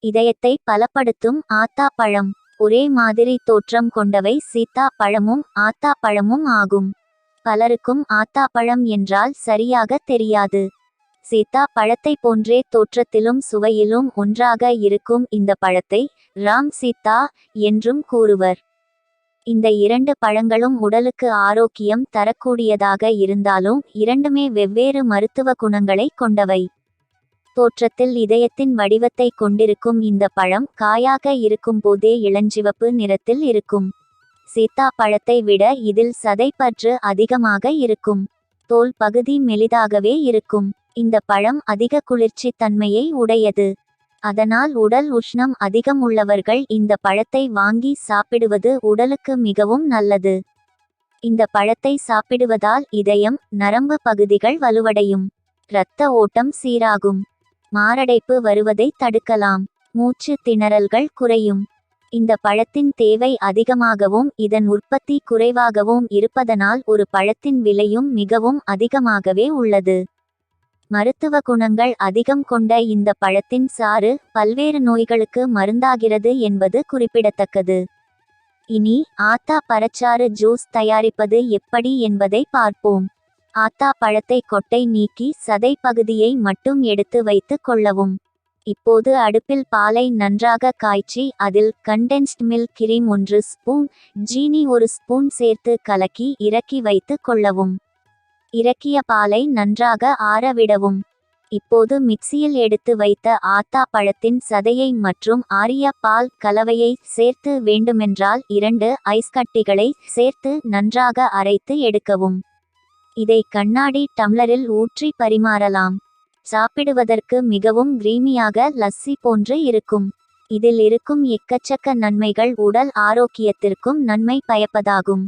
இதயத்தை பலப்படுத்தும் ஆத்தா பழம். ஒரே மாதிரி தோற்றம் கொண்டவை சீத்தா பழமும் ஆத்தா பழமும் ஆகும். பலருக்கும் ஆத்தா பழம் என்றால் சரியாக தெரியாது. சீத்தா பழத்தை போன்றே தோற்றத்திலும் சுவையிலும் ஒன்றாக இருக்கும் இந்த பழத்தை ராம் சீத்தா என்றும் கூறுவர். இந்த இரண்டு பழங்களும் உடலுக்கு ஆரோக்கியம் தரக்கூடியதாக இருந்தாலும் இரண்டுமே வெவ்வேறு மருத்துவ குணங்களை கொண்டவை. தோற்றத்தில் இதயத்தின் வடிவத்தை கொண்டிருக்கும் இந்த பழம் காயாக இருக்கும் போதே இளஞ்சிவப்பு நிறத்தில் இருக்கும். சீத்தா பழத்தை விட இதில் சதைப்பற்று அதிகமாக இருக்கும். தோல் பகுதி மெலிதாகவே இருக்கும். இந்த பழம் அதிக குளிர்ச்சி தன்மையை உடையது. அதனால் உடல் உஷ்ணம் அதிகம் உள்ளவர்கள் இந்த பழத்தை வாங்கி சாப்பிடுவது உடலுக்கு மிகவும் நல்லது. இந்த பழத்தை சாப்பிடுவதால் இதயம், நரம்பு பகுதிகள் வலுவடையும். இரத்த ஓட்டம் சீராகும். மாரடைப்பு வருவதை தடுக்கலாம். மூச்சு திணறல்கள் குறையும். இந்த பழத்தின் தேவை அதிகமாகவும் இதன் உற்பத்தி குறைவாகவும் இருப்பதனால் ஒரு பழத்தின் விலையும் மிகவும் அதிகமாகவே உள்ளது. மருத்துவ குணங்கள் அதிகம் கொண்ட இந்த பழத்தின் சாறு பல்வேறு நோய்களுக்கு மருந்தாகிறது என்பது குறிப்பிடத்தக்கது. இனி ஆத்தா பழச்சாறு ஜூஸ் தயாரிப்பது எப்படி என்பதை பார்ப்போம். ஆத்தா பழத்தை கொட்டை நீக்கி சதை பகுதியை மட்டும் எடுத்து வைத்து கொள்ளவும். இப்போது அடுப்பில் பாலை நன்றாக காய்ச்சி அதில் கண்டென்ஸ்ட் மில்க் கிரீம் 1 ஸ்பூன், ஜீனி 1 ஸ்பூன் சேர்த்து கலக்கி இறக்கி வைத்து கொள்ளவும். இறக்கிய பாலை நன்றாக ஆறவிடவும். இப்போது மிக்சியில் எடுத்து வைத்த ஆத்தா பழத்தின் சதையை மற்றும் ஆரிய பால் கலவையை சேர்த்து வேண்டுமென்றால் 2 ஐஸ் கட்டிகளை சேர்த்து நன்றாக அரைத்து எடுக்கவும். இதை கண்ணாடி டம்ளரில் ஊற்றி பரிமாறலாம். சாப்பிடுவதற்கு மிகவும் கிரீமியாக லஸ்ஸி போன்று இருக்கும். இதில் இருக்கும் எக்கச்சக்க நன்மைகள் உடல் ஆரோக்கியத்திற்கும் நன்மை பயப்பதாகும்.